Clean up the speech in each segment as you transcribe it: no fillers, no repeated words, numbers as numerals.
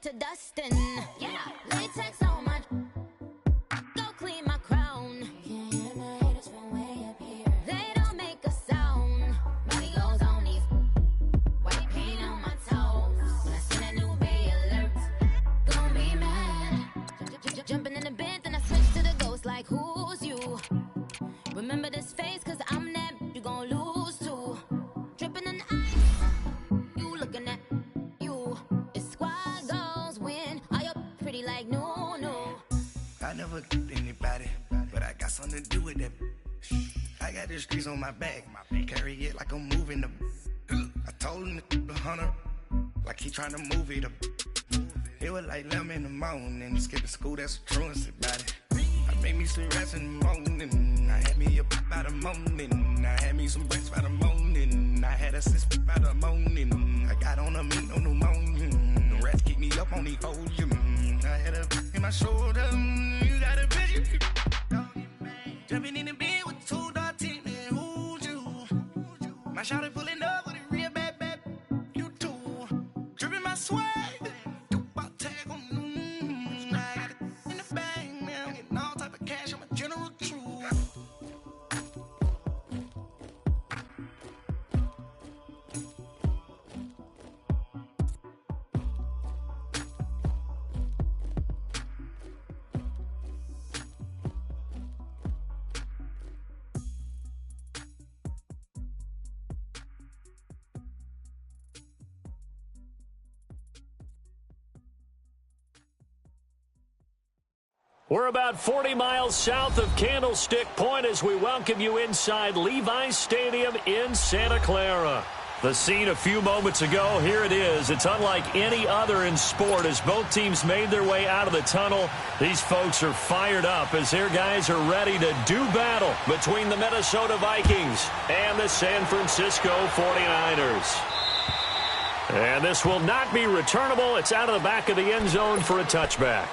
to dustin'. Yeah, latex on my. Go clean my crown. Can't hear my haters from way up here. They don't make a sound. Body goes on these. White paint on my toes. When I see that new bay alert, gon' be mad. Jumping in the bed, then I switch to the ghost like who's you? Remember this face, cause I'm that you gon' lose to. Dripping in ice, you looking at you. It's squad goals win. Are you pretty like no, no? I never anybody, but I got something to do with that. I got the streets on my back, carry it like I'm moving them. I told him the hunter, like he trying to move it up. It was like 11 in the morning, skipping school, that's a truancy about it. I made me some rest in the morning, I had me a pop by the morning, I had me some breaks by the morning, I had a sis by the morning, I got on a mint on the morning, the rats keep me up on the ocean, I had a in my shoulder, you got a bitch, jumping in the bed with 2 dark teeth, and who's you? My shawty pulling up with a real bad, you too, dripping my swag. We're about 40 miles south of Candlestick Point as we welcome you inside Levi's Stadium in Santa Clara. The scene a few moments ago, here it is. It's unlike any other in sport as both teams made their way out of the tunnel. These folks are fired up as their guys are ready to do battle between the Minnesota Vikings and the San Francisco 49ers. And this will not be returnable. It's out of the back of the end zone for a touchback.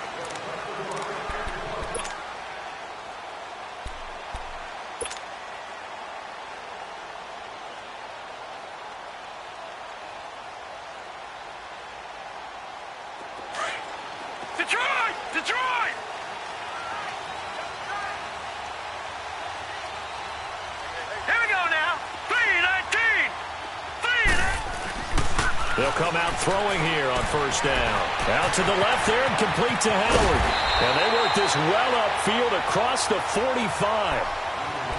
They'll come out throwing here on first down. Out to the left there and complete to Howard. And they work this well upfield across the 45.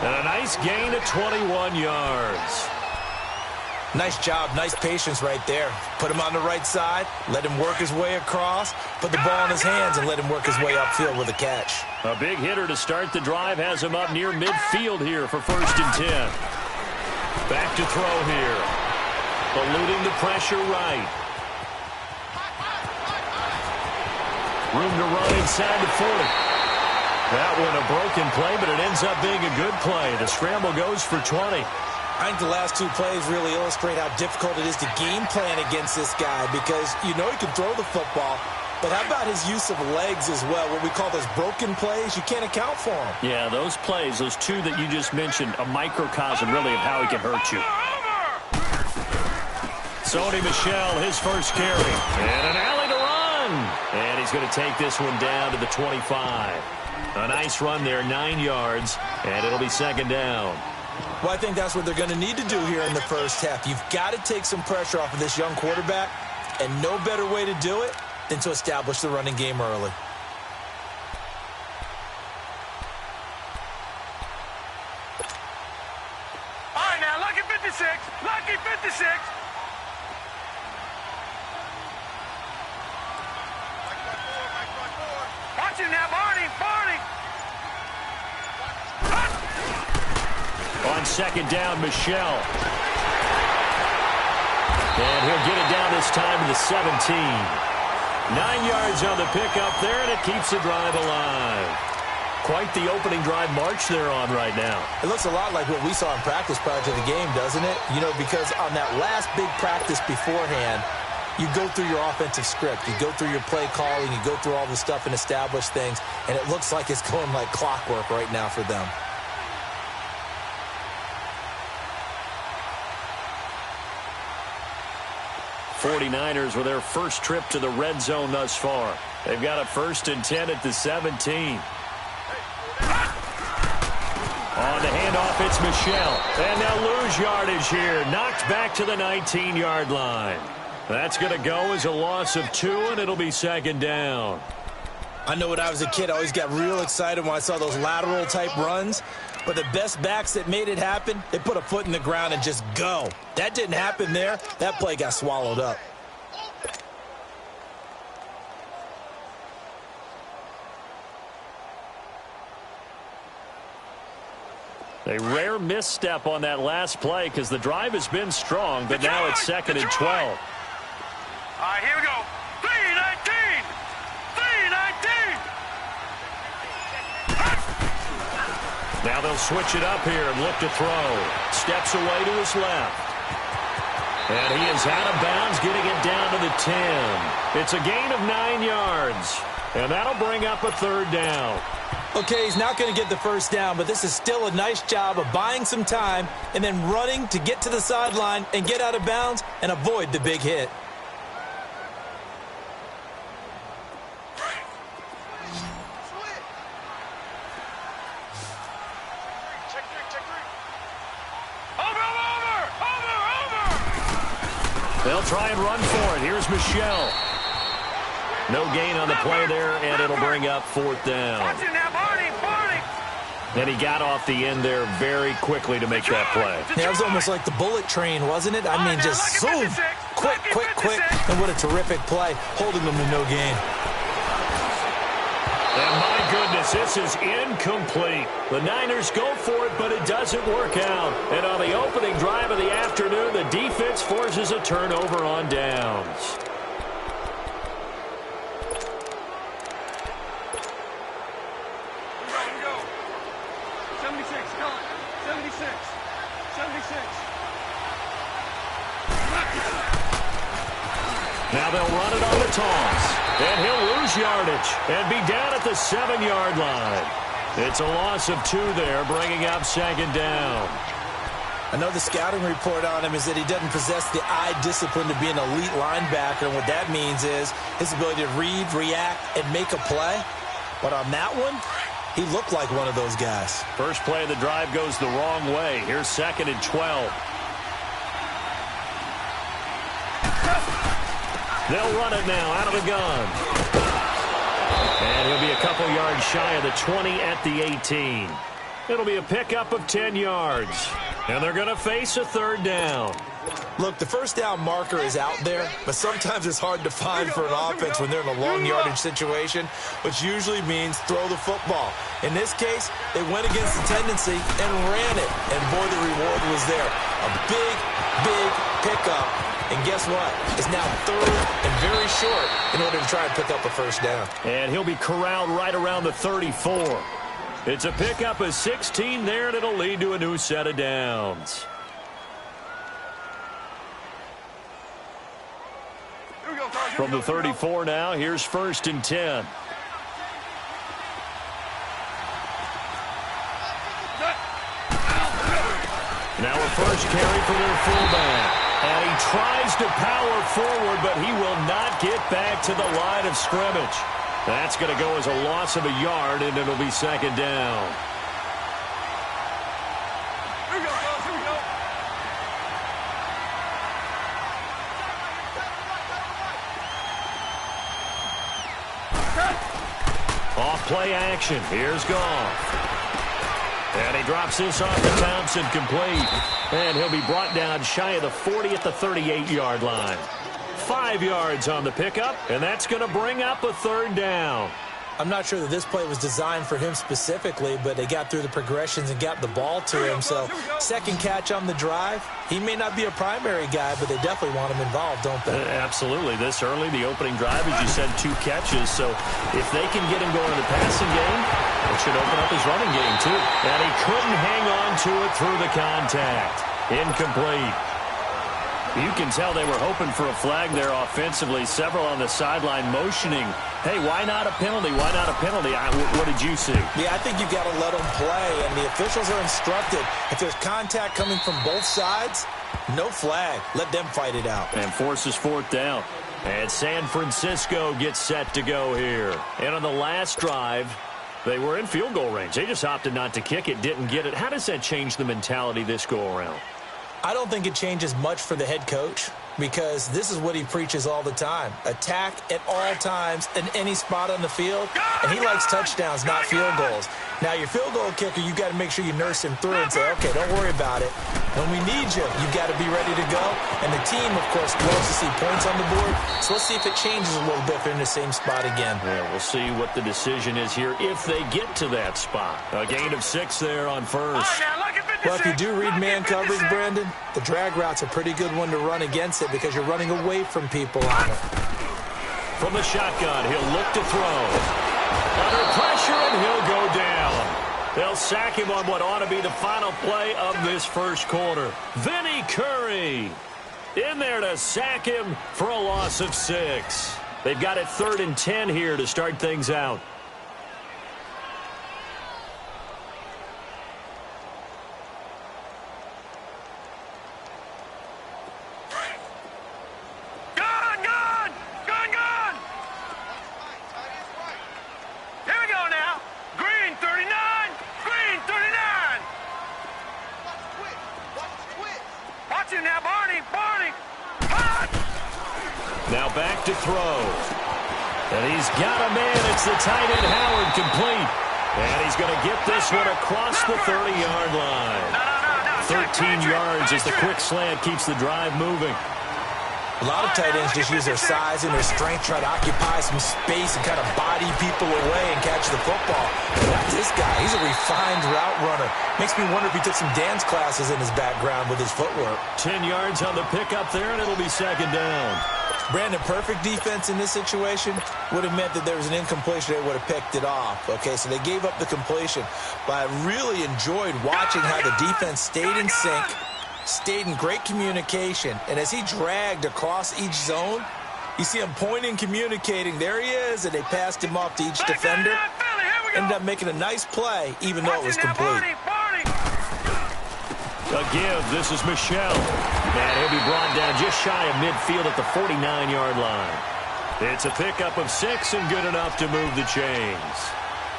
And a nice gain of 21 yards. Nice job, nice patience right there. Put him on the right side, let him work his way across, put the ball in his hands, and let him work his way upfield with a catch. A big hitter to start the drive has him up near midfield here for 1st and 10. Back to throw here. Eluding the pressure right. Room to run inside the 40. That one a broken play, but it ends up being a good play. The scramble goes for 20. I think the last 2 plays really illustrate how difficult it is to game plan against this guy because you know he can throw the football, but how about his use of legs as well? What we call those broken plays, you can't account for them. Yeah, those plays, those 2 that you just mentioned, a microcosm really of how he can hurt you. Sony Michel, his first carry. And an alley to run. And he's going to take this one down to the 25. A nice run there, 9 yards, and it'll be 2nd down. Well, I think that's what they're going to need to do here in the first half. You've got to take some pressure off of this young quarterback, and no better way to do it than to establish the running game early. All right, now, lucky 56. Lucky 56. Watch him now, Barney. On 2nd down, Michel. And he'll get it down this time to the 17. 9 yards on the pickup there, and it keeps the drive alive. Quite the opening drive march they're on right now. It looks a lot like what we saw in practice prior to the game, doesn't it? You know, because on that last big practice beforehand, you go through your offensive script. You go through your play calling. You go through all the stuff and establish things. And it looks like it's going like clockwork right now for them. 49ers with their first trip to the red zone thus far. They've got a 1st and 10 at the 17. On the handoff, it's Michel. And they'll lose yardage here. Knocked back to the 19-yard line. That's going to go as a loss of 2, and it'll be 2nd down. I know when I was a kid, I always got real excited when I saw those lateral-type runs. But the best backs that made it happen, they put a foot in the ground and just go. That didn't happen there. That play got swallowed up. A rare misstep on that last play because the drive has been strong, but now it's 2nd and 12. All right, here we go. 3-19. 3-19. Now they'll switch it up here and look to throw. Steps away to his left. And he is out of bounds, getting it down to the 10. It's a gain of 9 yards. And that'll bring up a 3rd down. Okay, he's not going to get the 1st down, but this is still a nice job of buying some time and then running to get to the sideline and get out of bounds and avoid the big hit. They'll try and run for it. Here's Michel. No gain on the play there, and it'll bring up 4th down. And he got off the end there very quickly to make that play. Yeah, it was almost like the bullet train, wasn't it? I mean, just zoom, quick, quick, quick. And what a terrific play, holding them to no gain. And my goodness, this is incomplete. The Niners go for it, but it doesn't work out. And on the opening drive of the afternoon, the defense forces a turnover on downs. Now they'll run it on the toss. And he'll lose yardage and be down at the 7-yard line. It's a loss of 2 there, bringing up 2nd down. I know the scouting report on him is that he doesn't possess the eye discipline to be an elite linebacker. And what that means is his ability to read, react, and make a play. But on that one, he looked like one of those guys. First play of the drive goes the wrong way. Here's 2nd and 12. They'll run it now out of the gun. And he'll be a couple yards shy of the 20 at the 18. It'll be a pickup of 10 yards. And they're going to face a 3rd down. Look, the 1st down marker is out there, but sometimes it's hard to find for an offense when they're in a long yardage situation, which usually means throw the football. In this case, they went against the tendency and ran it. And boy, the reward was there. A big, big pickup. And guess what? It's now 3rd and very short in order to try and pick up a 1st down. And he'll be corralled right around the 34. It's a pickup of 16 there, and it'll lead to a new set of downs. From the 34 now, here's 1st and 10. Now a first carry for their fullback. And he tries to power forward, but he will not get back to the line of scrimmage. That's going to go as a loss of a yard, and it'll be 2nd down. Here we go, fellas, here we go. Off play action. Here's Goff. And he drops this off to Thompson, complete. And he'll be brought down shy of the 40 at the 38-yard line. 5 yards on the pickup, and that's going to bring up a 3rd down. I'm not sure that this play was designed for him specifically, but they got through the progressions and got the ball to him. So 2nd catch on the drive. He may not be a primary guy, but they definitely want him involved, don't they? Absolutely. This early, the opening drive, as you said, 2 catches. So if they can get him going in the passing game, it should open up his running game, too. And he couldn't hang on to it through the contact. Incomplete. You can tell they were hoping for a flag there offensively. Several on the sideline motioning, hey, why not a penalty? Why not a penalty? What did you see? Yeah, I think you've got to let them play, and the officials are instructed. If there's contact coming from both sides, No flag. Let them fight it out. And forces fourth down. And San Francisco gets set to go here. And on the last drive, they were in field goal range. They just opted not to kick it, didn't get it. How does that change the mentality this go around? I don't think it changes much for the head coach because this is what he preaches all the time. Attack at all times in any spot on the field, and he likes touchdowns, not field goals. Now, your field goal kicker, you got to make sure you nurse him through and say, okay, don't worry about it. When we need you, you've got to be ready to go. And the team, of course, loves to see points on the board. So let's see if it changes a little bit if they're in the same spot again. Yeah, we'll see what the decision is here if they get to that spot. A gain of 6 there on first. Well, if you do read man coverage, Brandon, the drag route's a pretty good one to run against it because you're running away from people on it. From the shotgun, he'll look to throw. Under pressure, and he'll go down. They'll sack him on what ought to be the final play of this first quarter. Vinny Curry in there to sack him for a loss of 6. They've got it 3rd and 10 here to start things out. Now back to throw. And he's got a man. It's the tight end, Howard, complete. And he's going to get this one across the 30-yard line. 13 yards as the quick slant keeps the drive moving. A lot of tight ends just use their size and their strength, try to occupy some space and kind of body people away and catch the football. But not this guy. He's a refined route runner. Makes me wonder if he took some dance classes in his background with his footwork. 10 yards on the pickup there, and it'll be 2nd down. Brandon, perfect defense in this situation would have meant that there was an incompletion. They would have picked it off. Okay, so they gave up the completion. But I really enjoyed watching how the defense stayed in sync, stayed in great communication, and as he dragged across each zone, you see him pointing, communicating. There he is, and they passed him off to each defender. Ended up making a nice play, even though it was complete. A give. This is Michelle. And he'll be brought down just shy of midfield at the 49-yard line. It's a pickup of 6 and good enough to move the chains.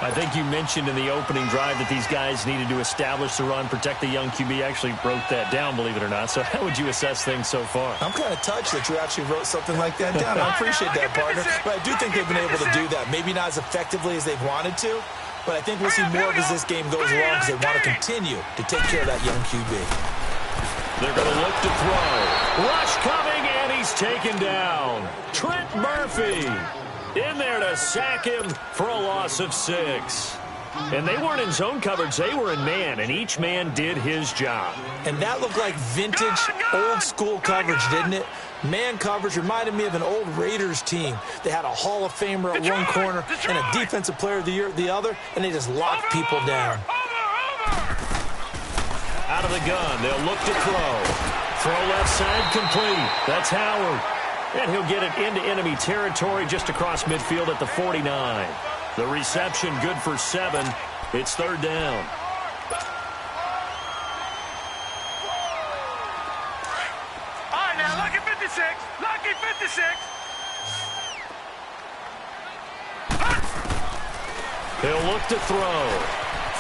I think you mentioned in the opening drive that these guys needed to establish the run, protect the young QB. Actually wrote that down, believe it or not. So how would you assess things so far? I'm kind of touched that you actually wrote something like that down. I appreciate that, partner. But I do think they've been able to do that. Maybe not as effectively as they've wanted to, but I think we'll see more of as this game goes along because they want to continue to take care of that young QB. They're going to look to throw. Rush coming, and he's taken down. Trent Murphy in there to sack him for a loss of 6. And they weren't in zone coverage. They were in man, and each man did his job. And that looked like vintage, old-school coverage, didn't it? Man coverage reminded me of an old Raiders team. They had a Hall of Famer at one corner and a Defensive Player of the Year at the other, and they just locked people down. Out of the gun, they'll look to throw. Throw left side complete. That's Howard. And he'll get it into enemy territory just across midfield at the 49. The reception good for 7. It's 3rd down. All right, now, lucky 56. Lucky 56. He'll look to throw.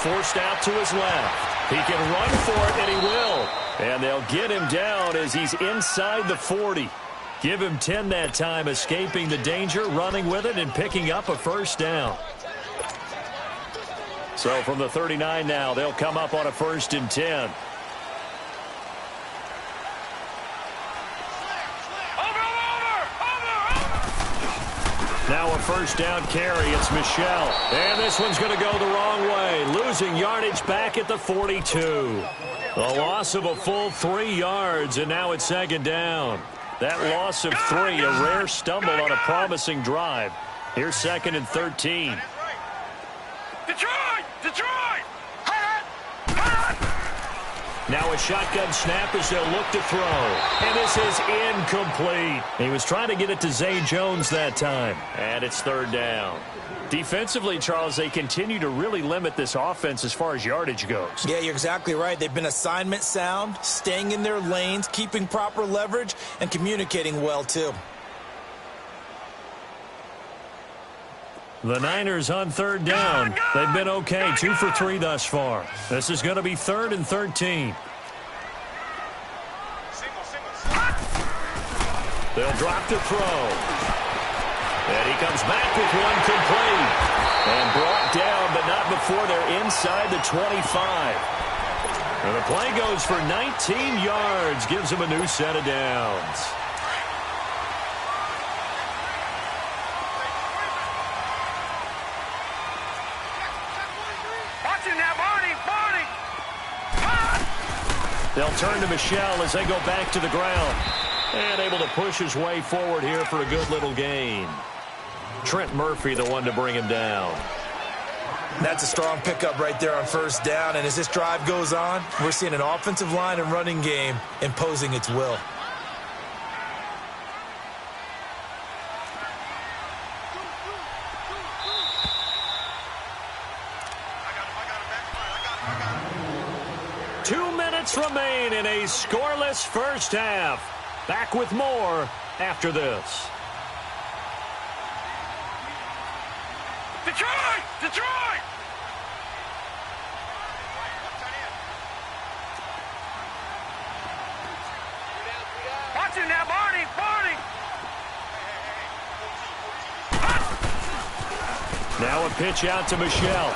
Forced out to his left. He can run for it, and he will. And they'll get him down as he's inside the 40. Give him 10 that time, escaping the danger, running with it, and picking up a 1st down. So from the 39 now, they'll come up on a 1st and 10. Now a 1st down carry. It's Michelle. And this one's going to go the wrong way. Losing yardage back at the 42. A loss of a full 3 yards, and now it's 2nd down. That loss of 3, a rare stumble on a promising drive. Here's 2nd and 13. Detroit! Detroit! Now a shotgun snap as they'll look to throw. And this is incomplete. He was trying to get it to Zay Jones that time. And it's third down. Defensively, Charles, they continue to really limit this offense as far as yardage goes. Yeah, you're exactly right. They've been assignment sound, staying in their lanes, keeping proper leverage, and communicating well, too. The Niners on third down. They've been okay, 2 for 3 thus far. This is going to be 3rd and 13. They'll drop to throw. And he comes back with one complete. And brought down, but not before they're inside the 25. And the play goes for 19 yards. Gives him a new set of downs. They'll turn to Michel as they go back to the ground. And able to push his way forward here for a good little gain. Trent Murphy, the one to bring him down. That's a strong pickup right there on first down. And as this drive goes on, we're seeing an offensive line and running game imposing its will. Remain in a scoreless first half. Back with more after this. Detroit! Detroit! Watch him now, Barney! Barney! Now a pitch out to Michel.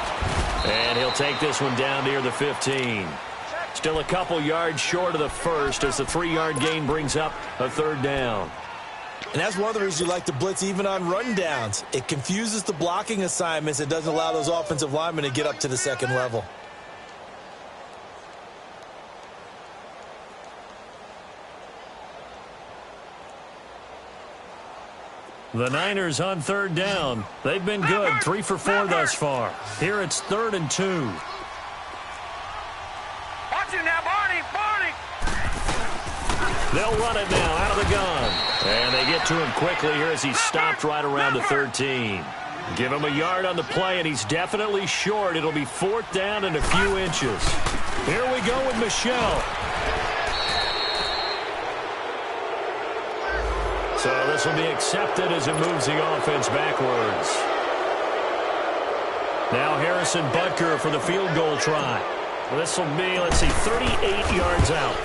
And he'll take this one down near the 15. Still a couple yards short of the first as the 3-yard gain brings up a third down. And that's one of the reasons you like to blitz even on rundowns. It confuses the blocking assignments. It doesn't allow those offensive linemen to get up to the second level. The Niners on third down. They've been good, 3 for 4 thus far. Here it's 3rd and 2. They'll run it now out of the gun. And they get to him quickly here as he's stopped right around the 13. Give him a yard on the play, and he's definitely short. It'll be 4th down and a few inches. Here we go with Michel. So this will be accepted as it moves the offense backwards. Now Harrison Butker for the field goal try. This will be, 38 yards out.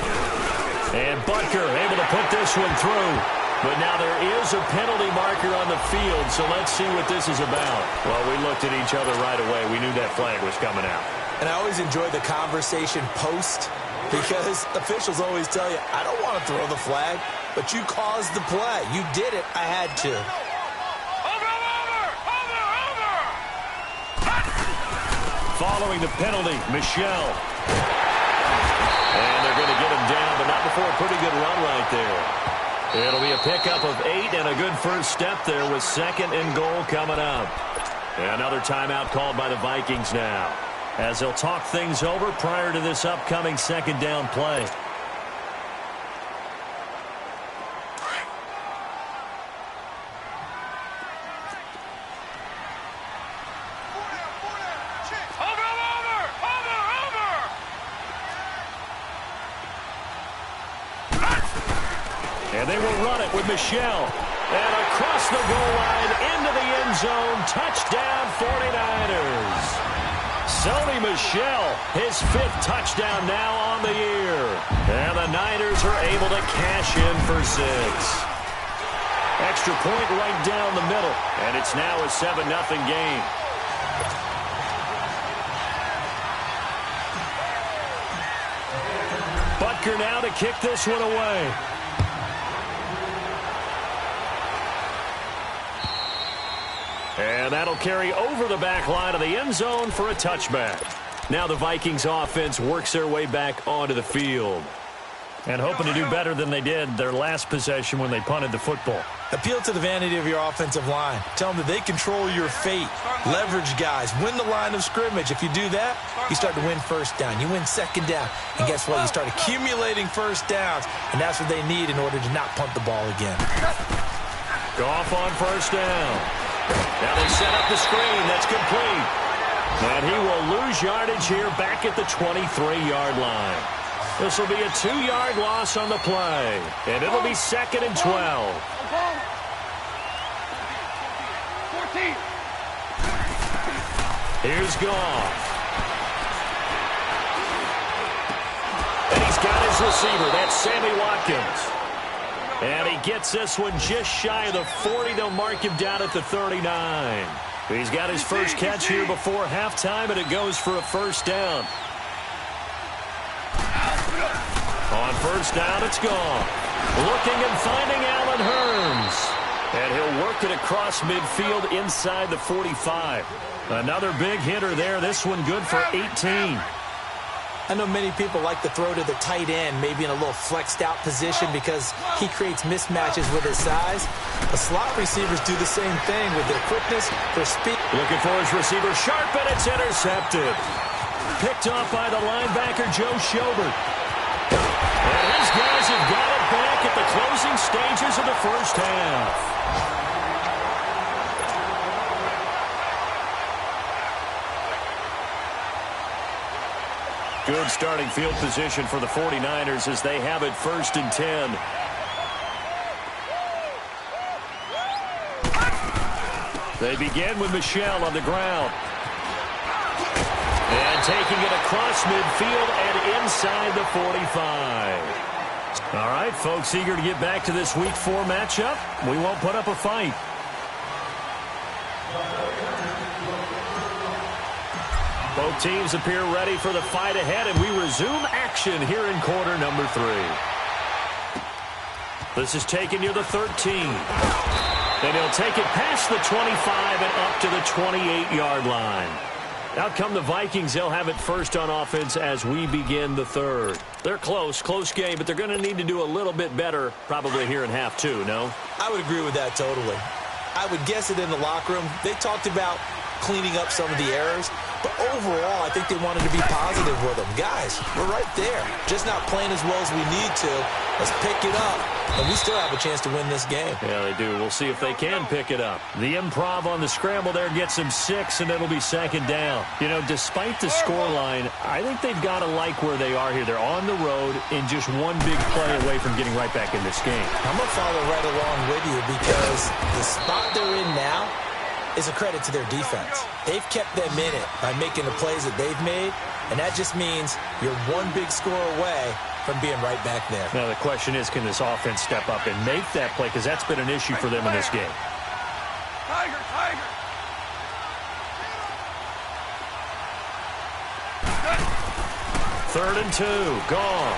And Butker able to put this one through. But now there is a penalty marker on the field, so let's see what this is about. Well, we looked at each other right away. We knew that flag was coming out. And I always enjoy the conversation post because officials always tell you, I don't want to throw the flag, but you caused the play. You did it. I had to. Following the penalty, Michel. And they're going to get him down, but not before a pretty good run right there. It'll be a pickup of 8 and a good first step there with 2nd and goal coming up. Another timeout called by the Vikings now, as they'll talk things over prior to this upcoming 2nd down play. And they will run it with Michel. And across the goal line into the end zone. Touchdown 49ers. Sony Michel, his 5th touchdown now on the year. And the Niners are able to cash in for 6. Extra point right down the middle. And it's now a 7-0 game. Butker now to kick this one away. And that'll carry over the back line of the end zone for a touchback. Now the Vikings offense works their way back onto the field. And hoping to do better than they did their last possession when they punted the football. Appeal to the vanity of your offensive line. Tell them that they control your fate. Leverage guys. Win the line of scrimmage. If you do that, you start to win first down. You win second down. And guess what? You start accumulating first downs. And that's what they need in order to not punt the ball again. Goff on first down. Now they set up the screen. That's complete. And he will lose yardage here back at the 23-yard line. This will be a 2-yard loss on the play. And it'll be 2nd and 12. 14. Here's Goff. And he's got his receiver. That's Sammy Watkins. And he gets this one just shy of the 40. They'll mark him down at the 39. He's got his first catch here before halftime, and it goes for a first down. On first down, it's Goff. Looking and finding Allen Hurns. And he'll work it across midfield inside the 45. Another big hitter there. This one good for 18. I know many people like to throw to the tight end, maybe in a little flexed out position because he creates mismatches with his size. The slot receivers do the same thing with their quickness, their speed. Looking for his receiver, sharp, and it's intercepted. Picked off by the linebacker, Joe Schobert. And his guys have got it back at the closing stages of the first half. Good starting field position for the 49ers as they have it 1st and 10. They begin with Michel on the ground. And taking it across midfield and inside the 45. All right, folks, eager to get back to this Week 4 matchup. We won't put up a fight. Both teams appear ready for the fight ahead, and we resume action here in quarter number 3. This is taken near the 13. And he'll take it past the 25 and up to the 28-yard line. Out come the Vikings. They'll have it first on offense as we begin the 3rd. They're close game, but they're going to need to do a little bit better probably here in half 2, no? I would agree with that totally. I would guess it in the locker room. They talked about cleaning up some of the errors, but overall, I think they wanted to be positive with them. Guys, we're right there. Just not playing as well as we need to. Let's pick it up, and we still have a chance to win this game. Yeah, they do. We'll see if they can pick it up. The improv on the scramble there gets them 6, and it'll be 2nd down. You know, despite the scoreline, I think they've got to like where they are here. They're on the road and just one big play away from getting right back in this game. I'm going to follow right along with you because the spot they're in now is a credit to their defense. They've kept them in it by making the plays that they've made, and that just means you're one big score away from being right back there. Now, the question is, can this offense step up and make that play? Because that's been an issue for them in this game. Tiger. 3rd and 2. Goff.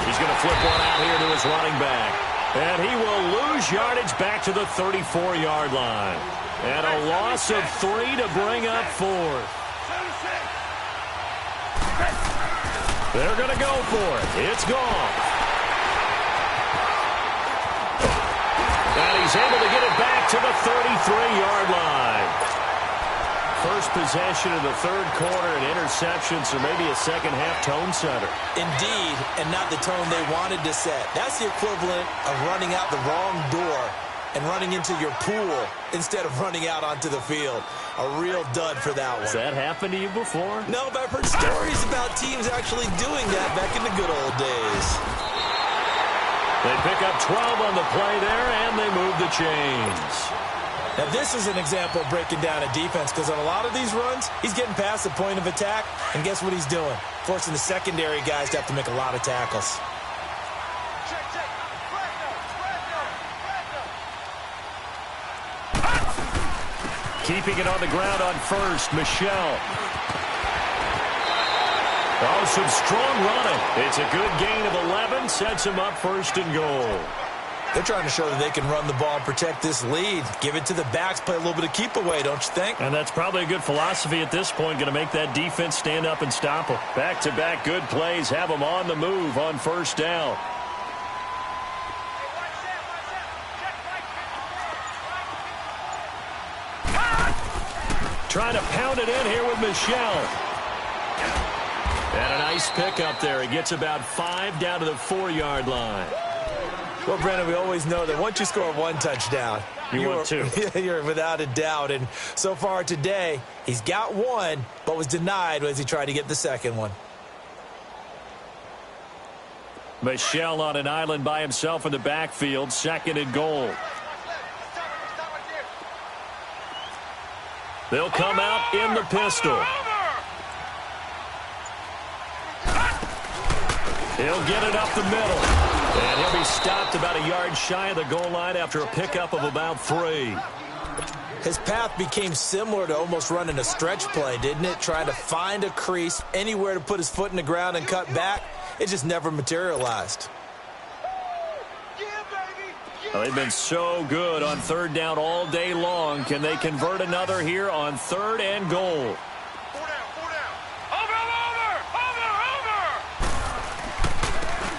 He's going to flip one out here to his running back. And he will lose yardage back to the 34-yard line. And a loss of 3 to bring up 4th. They're going to go for it. It's Goff. And he's able to get it back to the 33-yard line. First possession of the 3rd quarter, an interception, so maybe a second-half tone setter. Indeed, and not the tone they wanted to set. That's the equivalent of running out the wrong door and running into your pool instead of running out onto the field. A real dud for that one. Has that happened to you before? No, but I've heard stories about teams actually doing that back in the good old days. They pick up 12 on the play there, and they move the chains. Now, this is an example of breaking down a defense because on a lot of these runs, he's getting past the point of attack, and guess what he's doing? Forcing the secondary guys to have to make a lot of tackles. Keeping it on the ground on first, Michel. Oh, some strong running. It's a good gain of 11, sets him up 1st and goal. They're trying to show that they can run the ball and protect this lead. Give it to the backs, play a little bit of keep away, don't you think? And that's probably a good philosophy at this point, going to make that defense stand up and stop them. Back-to-back good plays have them on the move on first down. Trying to pound it in here with Michelle. And a nice pickup there. He gets about 5 down to the 4-yard line. Well, Brandon, we always know that once you score one touchdown, you're 2. You're without a doubt. And so far today, he's got one, but was denied as he tried to get the second one. Michelle on an island by himself in the backfield, 2nd and goal. They'll come out in the pistol. He'll get it up the middle. And he'll be stopped about a yard shy of the goal line after a pickup of about 3. His path became similar to almost running a stretch play, didn't it? Trying to find a crease, anywhere to put his foot in the ground and cut back. It just never materialized. Well, they've been so good on 3rd down all day long. Can they convert another here on 3rd and goal?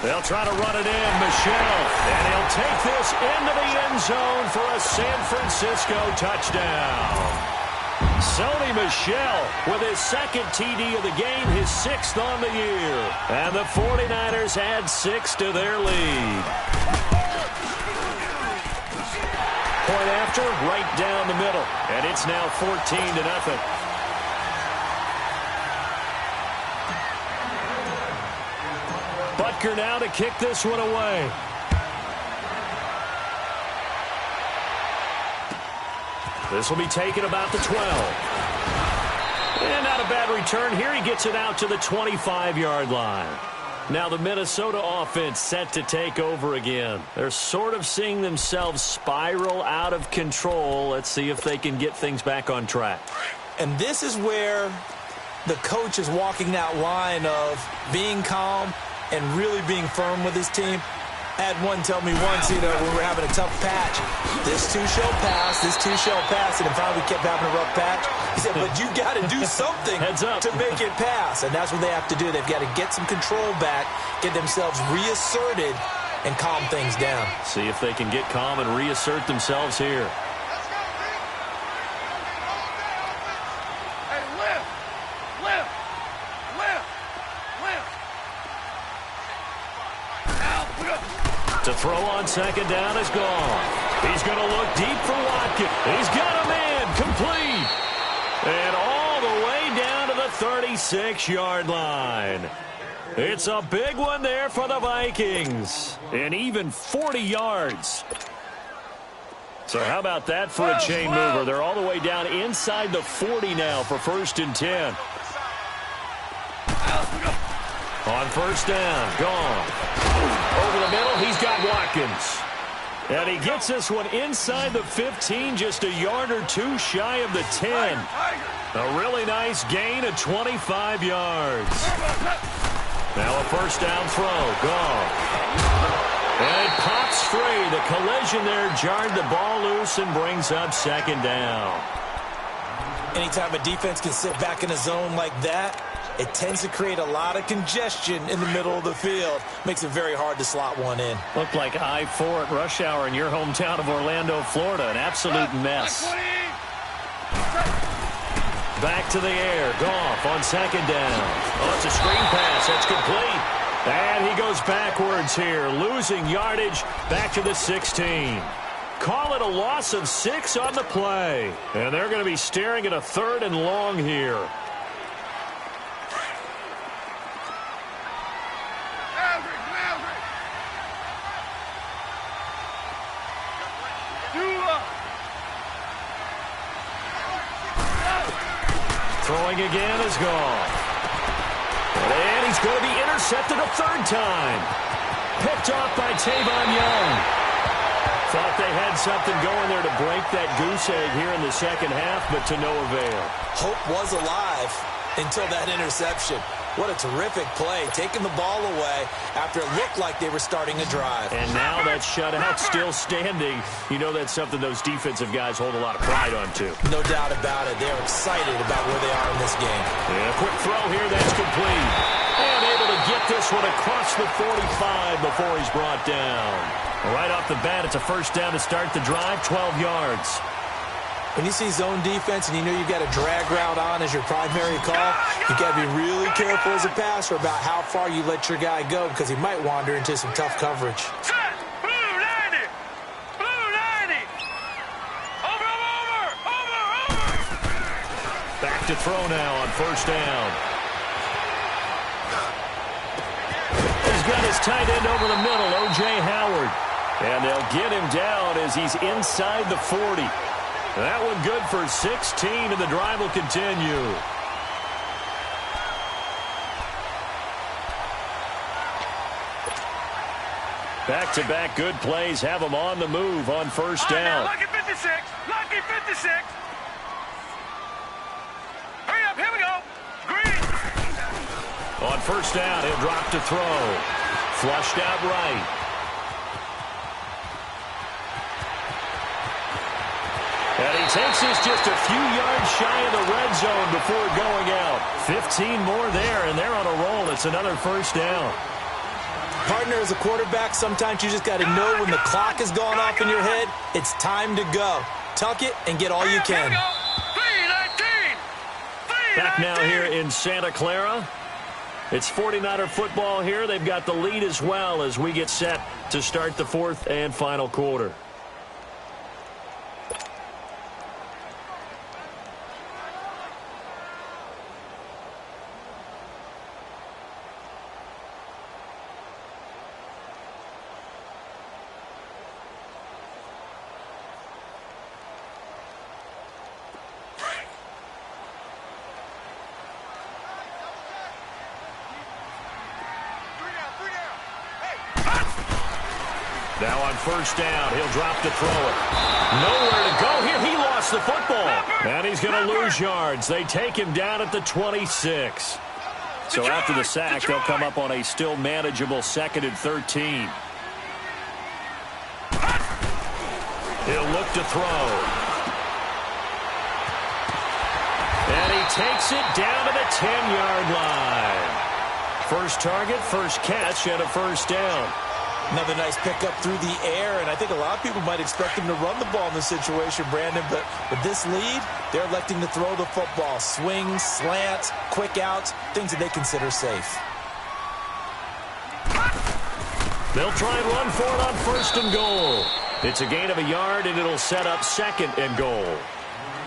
They'll try to run it in, Michelle. And he'll take this into the end zone for a San Francisco touchdown. Sony Michel with his 2nd TD of the game, his 6th on the year. And the 49ers add 6 to their lead. Point after, right down the middle. And it's now 14-0. Butker now to kick this one away. This will be taken about the 12. And not a bad return here. He gets it out to the 25-yard line. Now the Minnesota offense set to take over again. They're sort of seeing themselves spiral out of control. Let's see if they can get things back on track. And this is where the coach is walking that line of being calm and really being firm with his team. Had one tell me once, when we're having a tough patch, this too shall pass, this too shall pass, and if finally we kept having a rough patch, he said, but you got to do something to make it pass, and that's what they have to do. They've got to get some control back, get themselves reasserted, and calm things down. See if they can get calm and reassert themselves here. To throw on 2nd down is gone. He's going to look deep for Watkins. He's got him in, complete. And all the way down to the 36-yard line. It's a big one there for the Vikings. And even 40 yards. So how about that for a chain mover? They're all the way down inside the 40 now for 1st and 10. On 1st down, gone. Over the middle, he's got Watkins. And he gets this one inside the 15, just a yard or 2 shy of the 10. A really nice gain of 25 yards. Now a 1st down throw, gone. And it pops free. The collision there jarred the ball loose and brings up 2nd down. Anytime a defense can sit back in a zone like that, it tends to create a lot of congestion in the middle of the field. Makes it very hard to slot one in. Looked like I-4 at rush hour in your hometown of Orlando, Florida. An absolute mess. Back to the air. Goff on 2nd down. Oh, it's a screen pass. That's complete. And he goes backwards here, losing yardage back to the 16. Call it a loss of 6 on the play. And they're going to be staring at a 3rd and long here. Throwing again is gone. And he's going to be intercepted a 3rd time. Picked off by Tavon Young. Thought they had something going there to break that goose egg here in the 2nd half, but to no avail. Hope was alive until that interception. What a terrific play, taking the ball away after it looked like they were starting a drive. And now that shutout still standing. You know that's something those defensive guys hold a lot of pride on, too. No doubt about it. They're excited about where they are in this game. Yeah, quick throw here, that's complete. And able to get this one across the 45 before he's brought down. Right off the bat, it's a first down to start the drive, 12 yards. When you see zone defense and you know you've got a drag route on as your primary call, you got to be really careful as a passer about how far you let your guy go because he might wander into some tough coverage. Set! Blue 90! Blue 90! Over! Back to throw now on first down. He's got his tight end over the middle, O.J. Howard. And they'll get him down as he's inside the 40. That one good for 16, and the drive will continue. Back-to-back good plays have him on the move on first down. Lucky 56! Lucky 56! Hurry up, here we go! Green! On first down, he'll drop to throw. Flushed out right. And he takes this just a few yards shy of the red zone before going out. 15 more there, and they're on a roll. It's another first down. Partner, as a quarterback, sometimes you just got to know when the clock has gone off in your head, it's time to go. Tuck it and get all you can. Back now here in Santa Clara. It's 49er football here. They've got the lead as well as we get set to start the fourth and final quarter. Now on first down, he'll drop to throw it. Nowhere to go here. He lost the football. And he's going to lose yards. They take him down at the 26. So after the sack, they'll come up on a still manageable 2nd and 13. He'll look to throw. And he takes it down to the 10-yard line. First target, first catch, and a first down. Another nice pickup through the air, and I think a lot of people might expect him to run the ball in this situation, Brandon, but with this lead, they're electing to throw the football. Swings, slants, quick outs, things that they consider safe. They'll try and run for it on first and goal. It's a gain of a yard, and it'll set up 2nd and goal.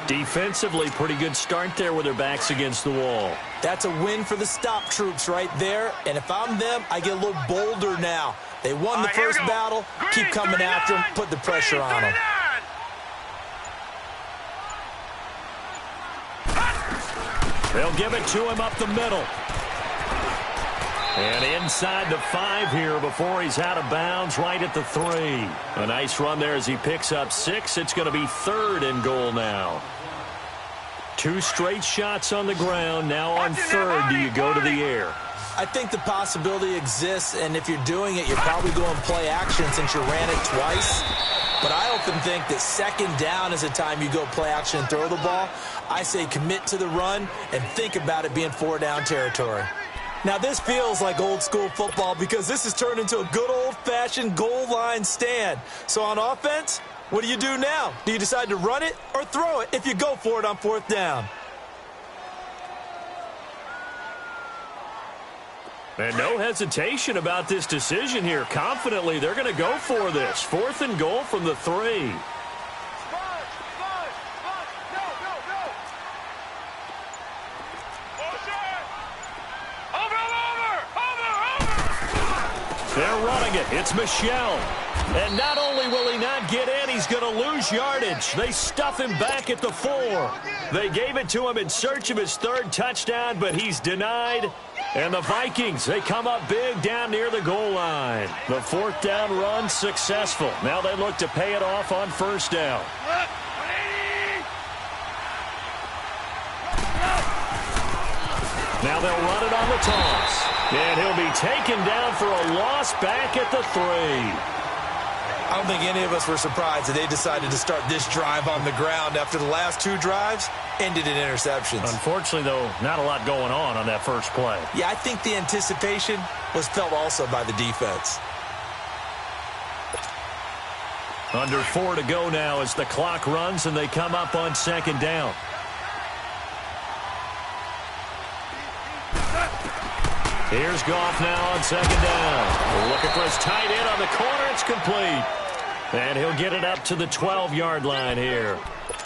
Defensively, pretty good start there with their backs against the wall. That's a win for the stop troops right there, and if I'm them, I get a little bolder now. They won the first battle. Keep coming after them. Put the pressure on them. They'll give it to him up the middle. And inside the 5 here before he's out of bounds right at the 3. A nice run there as he picks up 6. It's going to be 3rd and goal now. 2 straight shots on the ground. Now on 3rd, do you go to the air? I think the possibility exists, and if you're doing it, you're probably going play action since you ran it twice. But I often think that 2nd down is the time you go play action and throw the ball. I say commit to the run and think about it being 4-down territory. Now, this feels like old-school football because this has turned into a good old-fashioned goal line stand. So on offense, what do you do now? Do you decide to run it or throw it if you go for it on 4th down? And no hesitation about this decision here. Confidently, they're going to go for this. 4th and goal from the 3. They're running it. It's Michel. And not only will he not get in, he's going to lose yardage. They stuff him back at the 4. They gave it to him in search of his 3rd touchdown, but he's denied. And the Vikings, they come up big down near the goal line. The 4th down run successful. Now they look to pay it off on first down. Now they'll run it on the toss. And he'll be taken down for a loss back at the 3. I don't think any of us were surprised that they decided to start this drive on the ground after the last 2 drives ended in interceptions. Unfortunately, though, not a lot going on that first play. Yeah, I think the anticipation was felt also by the defense. Under 4 to go now as the clock runs and they come up on 2nd down. Here's Goff now on 2nd down. Looking for his tight end on the corner. It's complete. And he'll get it up to the 12-yard line here.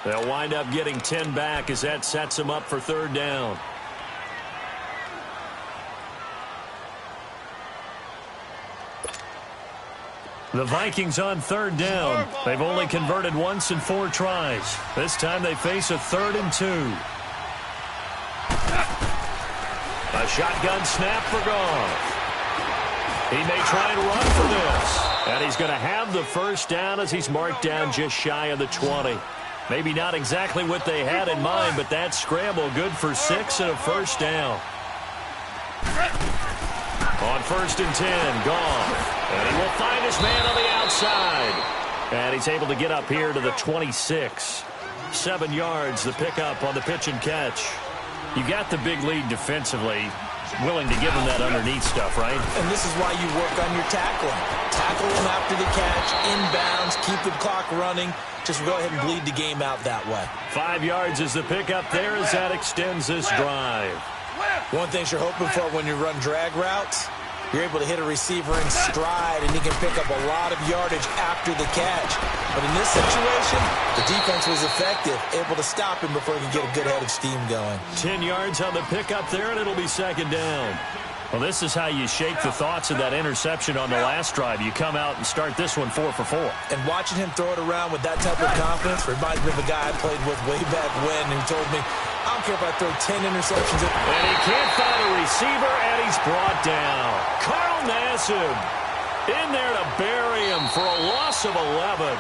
They'll wind up getting 10 back as that sets him up for 3rd down. The Vikings on 3rd down. They've only converted once in 4 tries. This time they face a 3rd and 2. A shotgun snap for Goff. He may try and run for this. And he's going to have the 1st down as he's marked down just shy of the 20. Maybe not exactly what they had in mind, but that scramble good for 6 and a 1st down. On 1st and 10, Goff. And he will find his man on the outside. And he's able to get up here to the 26. 7 yards, the pickup on the pitch and catch. You got the big lead defensively. Willing to give him that underneath stuff, right? And this is why you work on your tackling. Tackle him after the catch, inbounds, keep the clock running. Just go ahead and bleed the game out that way. 5 yards is the pickup there as that extends this drive. One thing you're hoping for when you run drag routes, you're able to hit a receiver in stride, and he can pick up a lot of yardage after the catch. But in this situation, the defense was effective, able to stop him before he could get a good head of steam going. 10 yards on the pickup there, and it'll be 2nd down. Well, this is how you shake the thoughts of that interception on the last drive. You come out and start this one 4 for 4. And watching him throw it around with that type of confidence reminds me of a guy I played with way back when who told me, I don't care if I throw 10 interceptions. And he can't find a receiver, and he's brought down. Carl Nassib in there to bury him for a loss of 11.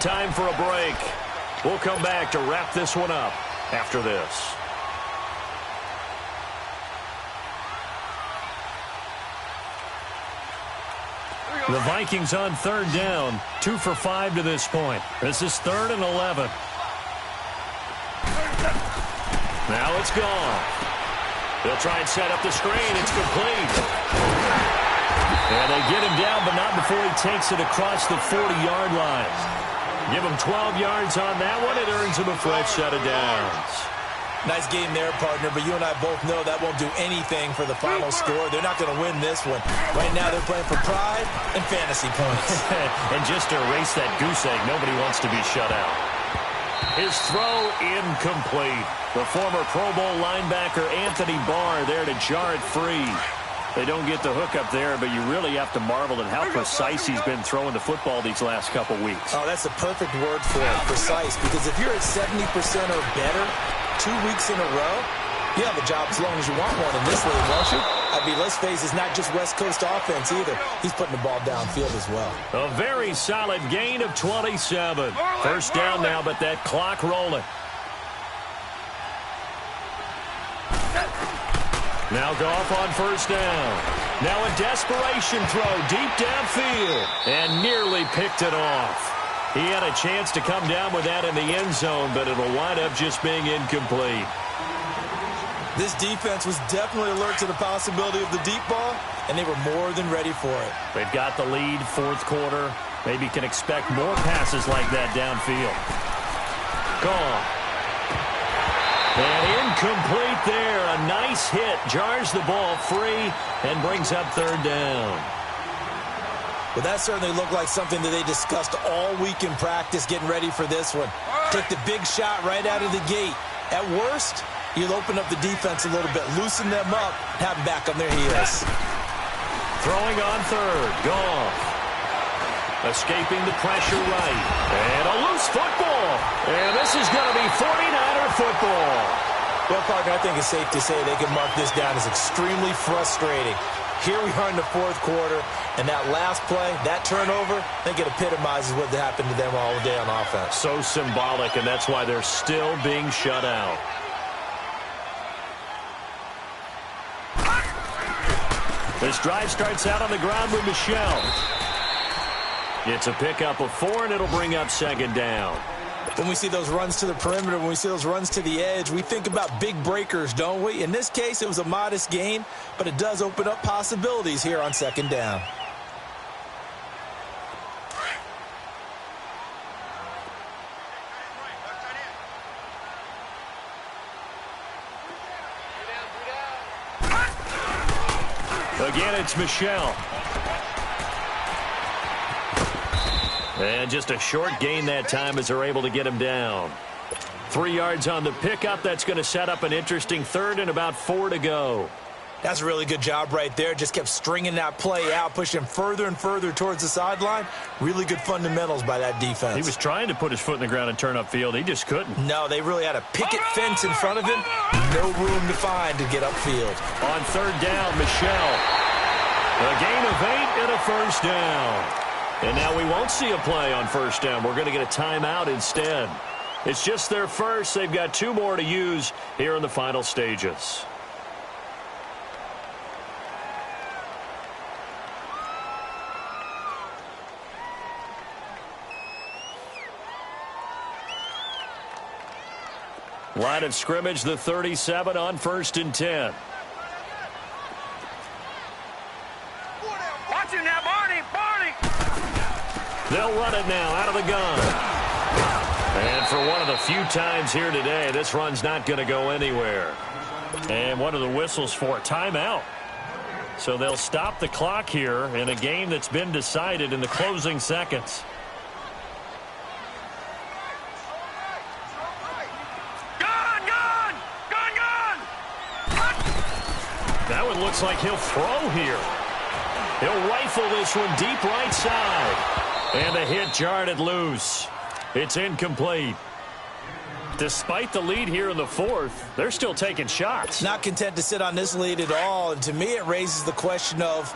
Time for a break. We'll come back to wrap this one up after this. The Vikings on 3rd down, 2 for 5 to this point. This is 3rd and 11. Now it's gone. They'll try and set up the screen. It's complete. And they get him down, but not before he takes it across the 40-yard line. Give him 12 yards on that one. It earns him a fresh set of downs. Nice game there, partner, but you and I both know that won't do anything for the final score. They're not going to win this one. Right now they're playing for pride and fantasy points. And just to erase that goose egg, nobody wants to be shut out. His throw incomplete. The former Pro Bowl linebacker Anthony Barr there to jar it free. They don't get the hook up there, but you really have to marvel at how precise he's been throwing the football these last couple weeks. Oh, that's the perfect word for it, precise, because if you're at 70% or better 2 weeks in a row, you have a job as long as you want one in this league, won't you? I mean, let's face it, it's not just West Coast offense either. He's putting the ball downfield as well. A very solid gain of 27. 1st down now, but that clock rolling. Now Goff on 1st down. Now a desperation throw deep downfield and nearly picked it off. He had a chance to come down with that in the end zone, but it'll wind up just being incomplete. This defense was definitely alert to the possibility of the deep ball, and they were more than ready for it. They've got the lead, 4th quarter. Maybe can expect more passes like that downfield. Gone. And incomplete there. A nice hit. Jars the ball free and brings up 3rd down. Well, that certainly looked like something that they discussed all week in practice getting ready for this one. Take the big shot right out of the gate. At worst, you'll open up the defense a little bit, loosen them up, have them back on their heels. Throwing on 3rd. Goff. Escaping the pressure right. And a loose football. And this is going to be 49er football. Well, partner, I think it's safe to say they can mark this down as extremely frustrating. Here we are in the 4th quarter. And that last play, that turnover, I think it epitomizes what happened to them all day on offense. So symbolic, and that's why they're still being shut out. This drive starts out on the ground with Michelle. It's a pickup of 4, and it'll bring up second down. When we see those runs to the perimeter, when we see those runs to the edge, we think about big breakers, don't we? In this case, it was a modest gain, but it does open up possibilities here on second down. Again, it's Michelle. And just a short gain that time as they're able to get him down. 3 yards on the pickup. That's going to set up an interesting third and about 4 to go. That's a really good job right there. Just kept stringing that play out, pushing him further and further towards the sideline. Really good fundamentals by that defense. He was trying to put his foot in the ground and turn upfield. He just couldn't. No, they really had a picket fence in front of him. No room to find to get upfield. On third down, Michelle. A gain of 8 and a first down. And now we won't see a play on first down. We're going to get a timeout instead. It's just their first. They've got 2 more to use here in the final stages. Line of scrimmage, the 37 on 1st and 10. Watch him now, Barney! They'll run it now out of the gun. And for one of the few times here today, this run's not going to go anywhere. And what are the whistles for? Timeout. So they'll stop the clock here in a game that's been decided in the closing seconds. That one looks like he'll throw here. He'll rifle this one deep right side. And a hit jarred it loose. It's incomplete. Despite the lead here in the 4th, they're still taking shots. Not content to sit on this lead at all. And to me, it raises the question of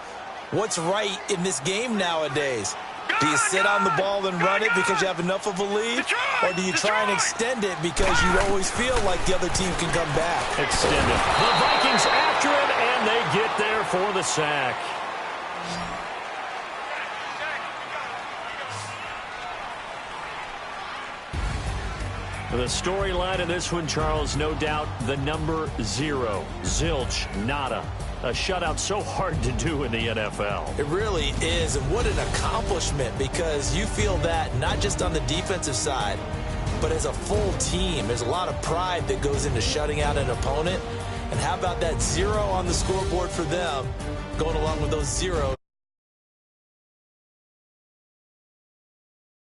what's right in this game nowadays. Do you sit on the ball and run it because you have enough of a lead? Or do you try and extend it because you always feel like the other team can come back? Extend it. The Vikings after it, and they get there for the sack. The storyline in this one, Charles, no doubt the number 0. Zilch, nada. A shutout so hard to do in the NFL. It really is, and what an accomplishment, because you feel that not just on the defensive side, but as a full team. There's a lot of pride that goes into shutting out an opponent. And how about that 0 on the scoreboard for them, going along with those 0